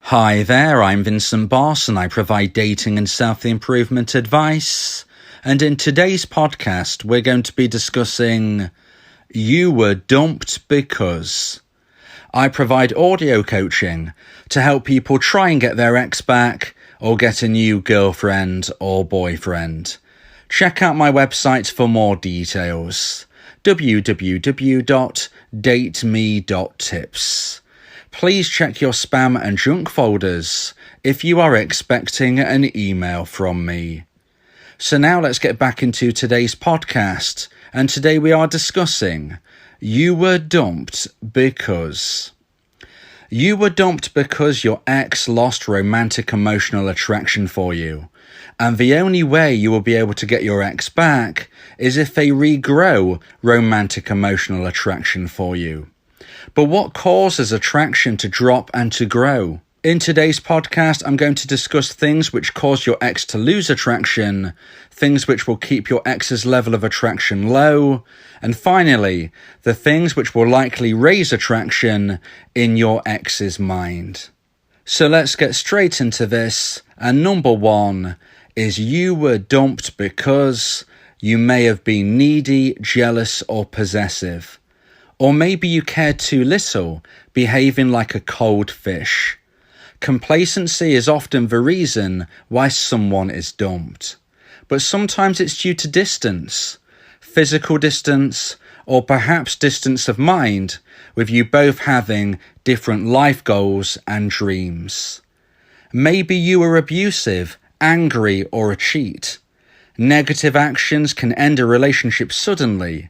Hi there, I'm Vincent Boss and I provide dating and self-improvement advice. And in today's podcast, we're going to be discussing You Were Dumped Because. I provide audio coaching to help people try and get their ex back or get a new girlfriend or boyfriend. Check out my website for more details. www.dateme.tips. Please check your spam and junk folders if you are expecting an email from me. So now let's get back into today's podcast, and today we are discussing You Were Dumped Because. You were dumped because your ex lost romantic emotional attraction for you, and the only way you will be able to get your ex back is if they regrow romantic emotional attraction for you. But what causes attraction to drop and to grow? In today's podcast, I'm going to discuss things which cause your ex to lose attraction, things which will keep your ex's level of attraction low, and finally, the things which will likely raise attraction in your ex's mind. So let's get straight into this, and number one is you were dumped because you may have been needy, jealous, or possessive. Or maybe you cared too little, behaving like a cold fish. Complacency is often the reason why someone is dumped. But sometimes it's due to distance, physical distance, or perhaps distance of mind, with you both having different life goals and dreams. Maybe you were abusive, angry, or a cheat. Negative actions can end a relationship suddenly.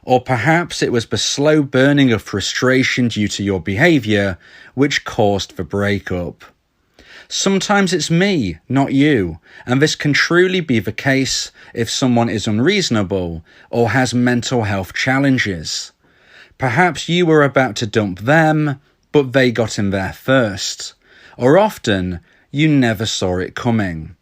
Or perhaps it was the slow burning of frustration due to your behaviour which caused the breakup. Sometimes it's me, not you, and this can truly be the case if someone is unreasonable or has mental health challenges. Perhaps you were about to dump them, but they got in there first. Or often, you never saw it coming.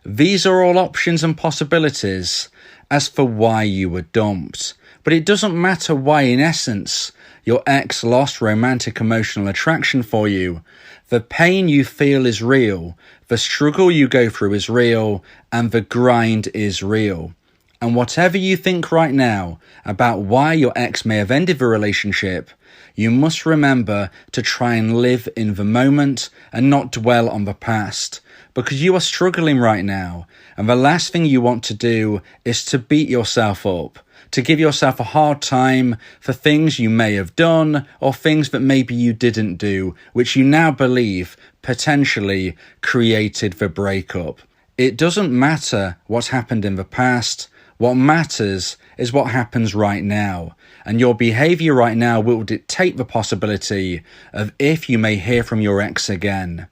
These are all options and possibilities as for why you were dumped. But it doesn't matter why, in essence, your ex lost romantic emotional attraction for you. The pain you feel is real, the struggle you go through is real, and the grind is real. And whatever you think right now about why your ex may have ended the relationship, you must remember to try and live in the moment and not dwell on the past, because you are struggling right now, and the last thing you want to do is to beat yourself up, to give yourself a hard time for things you may have done or things that maybe you didn't do, which you now believe potentially created the breakup. It doesn't matter what happened in the past. What matters is what happens right now, and your behaviour right now will dictate the possibility of if you may hear from your ex again.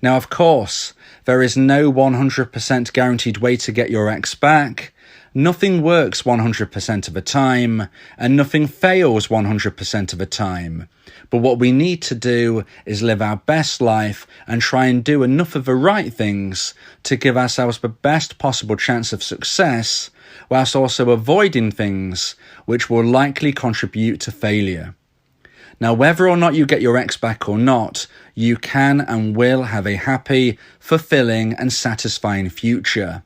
Now, of course, there is no 100% guaranteed way to get your ex back. Nothing works 100% of the time, and nothing fails 100% of the time. But what we need to do is live our best life and try and do enough of the right things to give ourselves the best possible chance of success, whilst also avoiding things which will likely contribute to failure. Now, whether or not you get your ex back or not, you can and will have a happy, fulfilling, and satisfying future.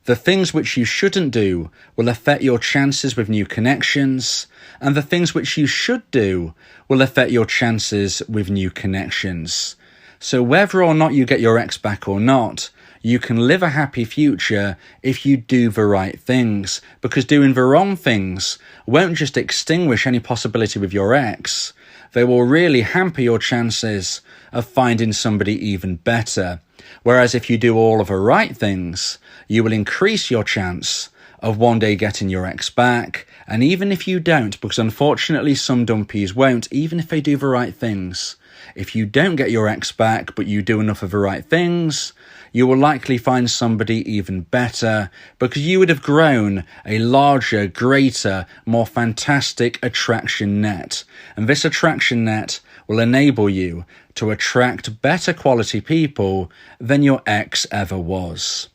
The things which you shouldn't do will affect your chances with new connections, and the things which you should do will affect your chances with new connections. So whether or not you get your ex back or not, you can live a happy future if you do the right things, because doing the wrong things won't just extinguish any possibility with your ex, they will really hamper your chances of finding somebody even better. Whereas if you do all of the right things, you will increase your chance of one day getting your ex back. And even if you don't, because unfortunately some dumpies won't, even if they do the right things, if you don't get your ex back but you do enough of the right things, you will likely find somebody even better, because you would have grown a larger, greater, more fantastic attraction net. And this attraction net will enable you to attract better quality people than your ex ever was.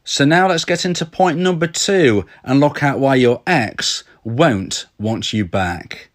So now let's get into point number 2 and look at why your ex won't want you back.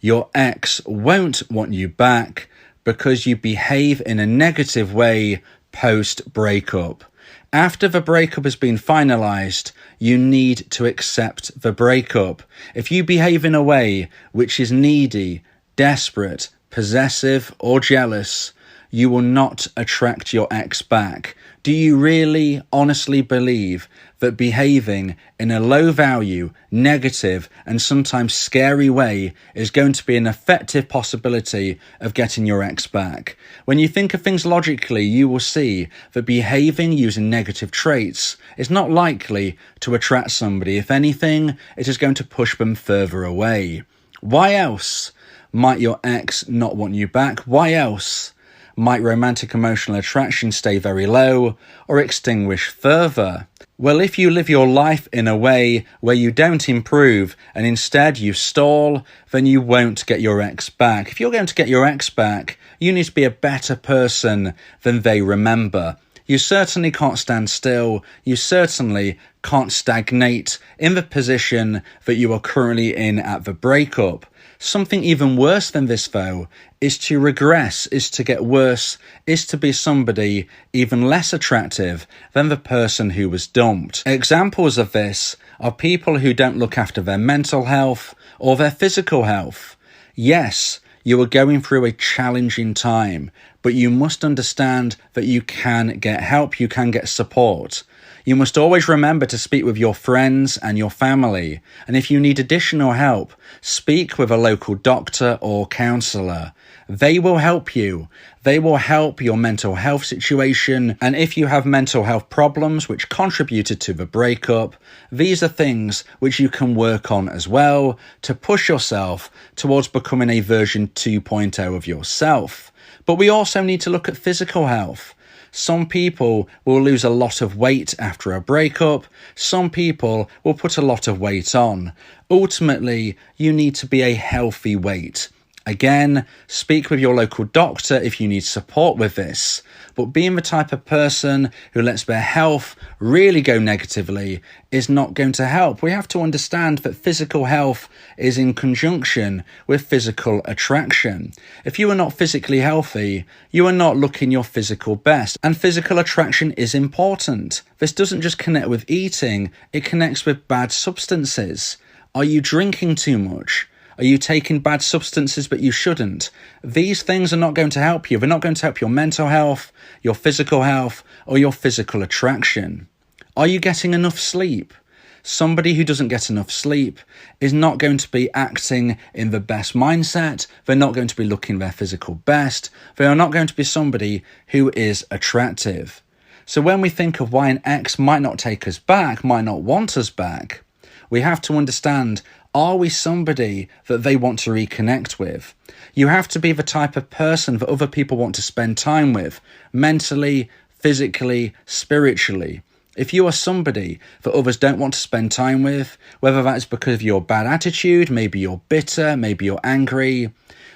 Your ex won't want you back because you behave in a negative way post-breakup. After the breakup has been finalised, you need to accept the breakup. If you behave in a way which is needy, desperate, possessive or jealous, you will not attract your ex back. Do you really honestly believe that behaving in a low value, negative and sometimes scary way is going to be an effective possibility of getting your ex back? When you think of things logically, you will see that behaving using negative traits is not likely to attract somebody. If anything, it is going to push them further away. Why else might your ex not want you back? Why else might romantic emotional attraction stay very low or extinguish further? Well, if you live your life in a way where you don't improve and instead you stall, then you won't get your ex back. If you're going to get your ex back, you need to be a better person than they remember. You certainly can't stand still. You certainly can't stagnate in the position that you are currently in at the breakup. Something even worse than this, though, is to regress, is to get worse, is to be somebody even less attractive than the person who was dumped. Examples of this are people who don't look after their mental health or their physical health. Yes, you are going through a challenging time, but you must understand that you can get help, you can get support. You must always remember to speak with your friends and your family. And if you need additional help, speak with a local doctor or counsellor. They will help you. They will help your mental health situation. And if you have mental health problems which contributed to the breakup, these are things which you can work on as well to push yourself towards becoming a version 2.0 of yourself. But we also need to look at physical health. Some people will lose a lot of weight after a breakup. Some people will put a lot of weight on. Ultimately, you need to be a healthy weight. Again, speak with your local doctor if you need support with this. But being the type of person who lets their health really go negatively is not going to help. We have to understand that physical health is in conjunction with physical attraction. If you are not physically healthy, you are not looking your physical best. And physical attraction is important. This doesn't just connect with eating, it connects with bad substances. Are you drinking too much? Are you taking bad substances but you shouldn't? These things are not going to help you. They're not going to help your mental health, your physical health, or your physical attraction. Are you getting enough sleep? Somebody who doesn't get enough sleep is not going to be acting in the best mindset. They're not going to be looking their physical best. They are not going to be somebody who is attractive. So when we think of why an ex might not take us back, might not want us back, we have to understand, are we somebody that they want to reconnect with? You have to be the type of person that other people want to spend time with, mentally, physically, spiritually. If you are somebody that others don't want to spend time with, whether that's because of your bad attitude, maybe you're bitter, maybe you're angry,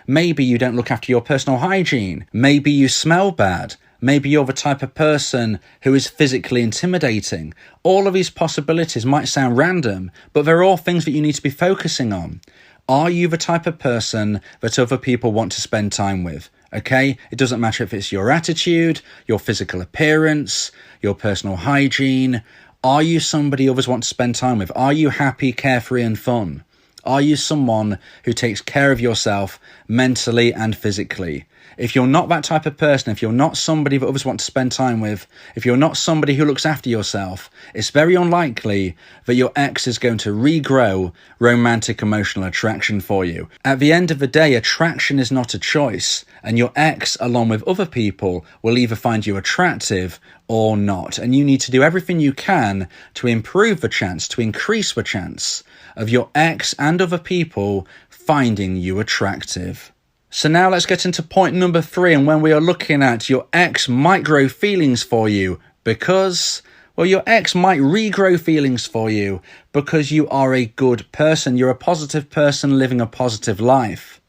maybe you don't look after your personal hygiene, maybe you smell bad, maybe you're the type of person who is physically intimidating. All of these possibilities might sound random, but they're all things that you need to be focusing on. Are you the type of person that other people want to spend time with? Okay? It doesn't matter if it's your attitude, your physical appearance, your personal hygiene. Are you somebody others want to spend time with? Are you happy, carefree and fun? Are you someone who takes care of yourself mentally and physically? If you're not that type of person, if you're not somebody that others want to spend time with, if you're not somebody who looks after yourself, it's very unlikely that your ex is going to regrow romantic emotional attraction for you. At the end of the day, attraction is not a choice, and your ex, along with other people, will either find you attractive or not. And you need to do everything you can to improve the chance, to increase the chance of your ex and other people finding you attractive. So now let's get into point number 3, and when we are looking at your ex might grow feelings for you because, well, your ex might regrow feelings for you because you are a good person. You're a positive person living a positive life.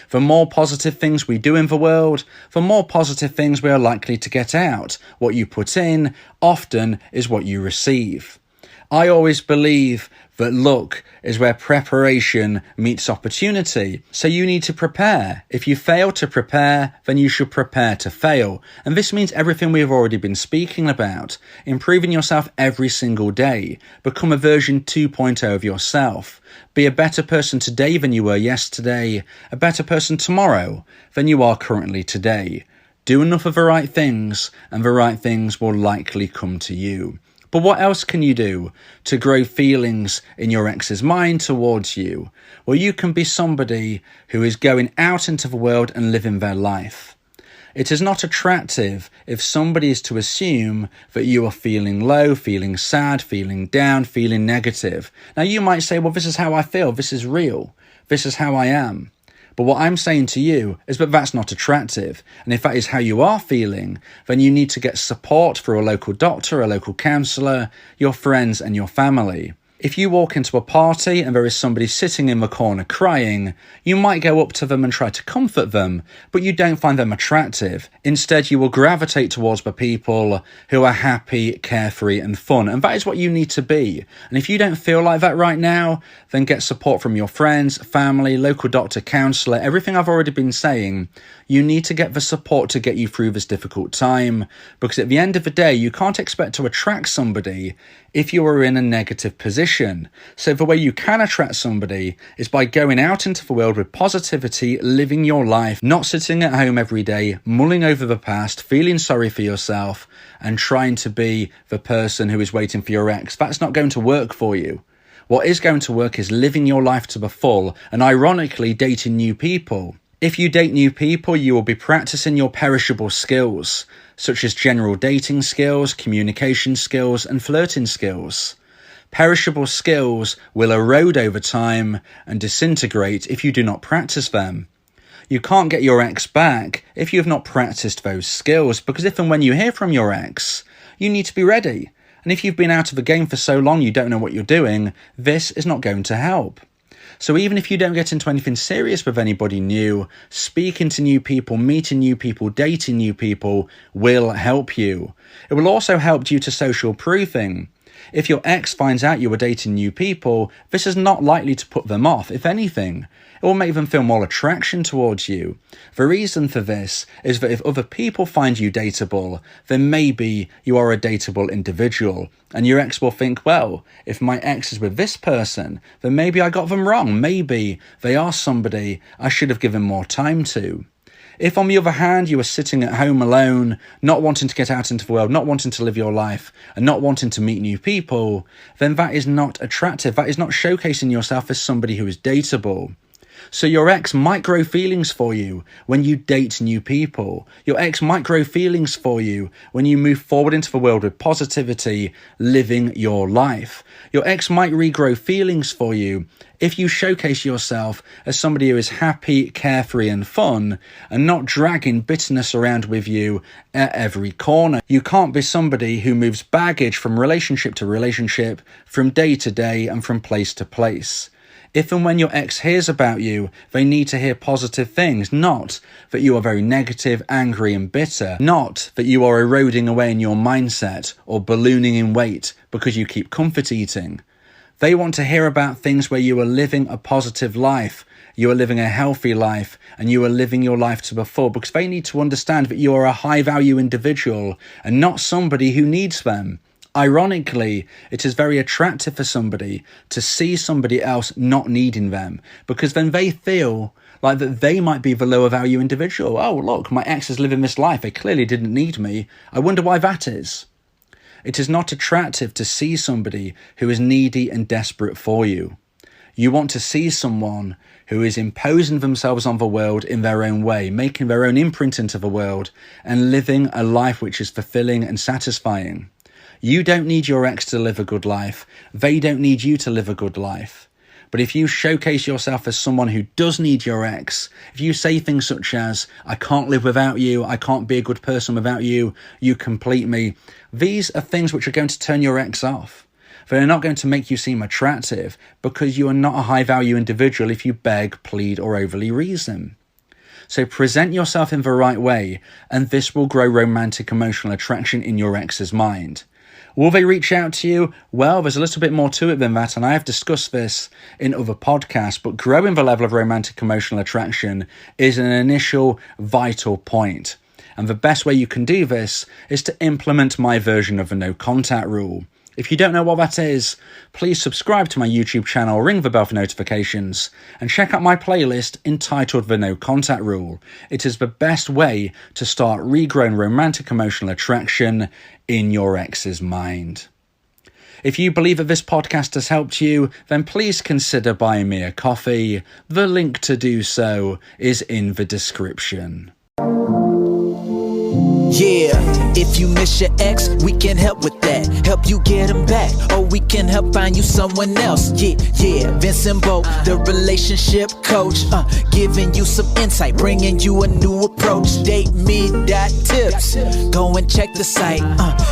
The more positive things we do in the world, the more positive things we are likely to get out. What you put in often is what you receive. I always believe that luck is where preparation meets opportunity. So you need to prepare. If you fail to prepare, then you should prepare to fail. And this means everything we've already been speaking about. Improving yourself every single day. Become a version 2.0 of yourself. Be a better person today than you were yesterday. A better person tomorrow than you are currently today. Do enough of the right things, and the right things will likely come to you. But what else can you do to grow feelings in your ex's mind towards you? Well, you can be somebody who is going out into the world and living their life. It is not attractive if somebody is to assume that you are feeling low, feeling sad, feeling down, feeling negative. Now, you might say, well, this is how I feel. This is real. This is how I am. But what I'm saying to you is that that's not attractive. And if that is how you are feeling, then you need to get support through a local doctor, a local counsellor, your friends and your family. If you walk into a party and there is somebody sitting in the corner crying, you might go up to them and try to comfort them, but you don't find them attractive. Instead, you will gravitate towards the people who are happy, carefree and fun, and that is what you need to be. And if you don't feel like that right now, then get support from your friends, family, local doctor, counsellor, everything I've already been saying. You need to get the support to get you through this difficult time, because at the end of the day, you can't expect to attract somebody if you are in a negative position. So the way you can attract somebody is by going out into the world with positivity, living your life, not sitting at home every day, mulling over the past, feeling sorry for yourself, and trying to be the person who is waiting for your ex. That's not going to work for you. What is going to work is living your life to the full, and ironically, dating new people. If you date new people, you will be practicing your perishable skills, such as general dating skills, communication skills, and flirting skills. Perishable skills will erode over time and disintegrate if you do not practice them. You can't get your ex back if you have not practiced those skills, because if and when you hear from your ex, you need to be ready. And if you've been out of the game for so long you don't know what you're doing, this is not going to help. So even if you don't get into anything serious with anybody new, speaking to new people, meeting new people, dating new people will help you. It will also help due to social proofing. If your ex finds out you are dating new people, this is not likely to put them off. If anything, it will make them feel more attraction towards you. The reason for this is that if other people find you dateable, then maybe you are a dateable individual. And your ex will think, well, if my ex is with this person, then maybe I got them wrong. Maybe they are somebody I should have given more time to. If, on the other hand, you are sitting at home alone, not wanting to get out into the world, not wanting to live your life, and not wanting to meet new people, then that is not attractive. That is not showcasing yourself as somebody who is dateable. So your ex might grow feelings for you when you date new people. Your ex might grow feelings for you when you move forward into the world with positivity, living your life. Your ex might regrow feelings for you if you showcase yourself as somebody who is happy, carefree and fun, and not dragging bitterness around with you at every corner. You can't be somebody who moves baggage from relationship to relationship, from day to day and from place to place. If and when your ex hears about you, they need to hear positive things, not that you are very negative, angry and bitter, not that you are eroding away in your mindset or ballooning in weight because you keep comfort eating. They want to hear about things where you are living a positive life, you are living a healthy life, and you are living your life to the full, because they need to understand that you are a high value individual and not somebody who needs them. Ironically, it is very attractive for somebody to see somebody else not needing them, because then they feel like that they might be the lower value individual. Oh, look, my ex is living this life. They clearly didn't need me. I wonder why that is. It is not attractive to see somebody who is needy and desperate for you. You want to see someone who is imposing themselves on the world in their own way, making their own imprint into the world, and living a life which is fulfilling and satisfying. You don't need your ex to live a good life. They don't need you to live a good life. But if you showcase yourself as someone who does need your ex, if you say things such as, I can't live without you, I can't be a good person without you, you complete me, these are things which are going to turn your ex off. They're not going to make you seem attractive, because you are not a high value individual if you beg, plead or overly reason. So present yourself in the right way, and this will grow romantic emotional attraction in your ex's mind. Will they reach out to you? Well, there's a little bit more to it than that, and I have discussed this in other podcasts, but growing the level of romantic emotional attraction is an initial vital point. And the best way you can do this is to implement my version of the no contact rule. If you don't know what that is, please subscribe to my YouTube channel, ring the bell for notifications, and check out my playlist entitled The No Contact Rule. It is the best way to start regrowing romantic emotional attraction in your ex's mind. If you believe that this podcast has helped you, then please consider buying me a coffee. The link to do so is in the description. Yeah, if you miss your ex, we can help with that. Help you get him back, or we can help find you someone else. Yeah, Vincent Bo, the relationship coach, giving you some insight, bringing you a new approach. DateMe.tips, go and check the site,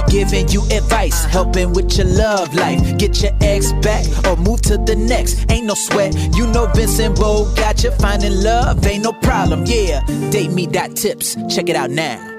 giving you advice, helping with your love life. Get your ex back, or move to the next. Ain't no sweat, you know Vincent Bo got you. Finding love ain't no problem. Yeah, DateMe.tips, check it out now.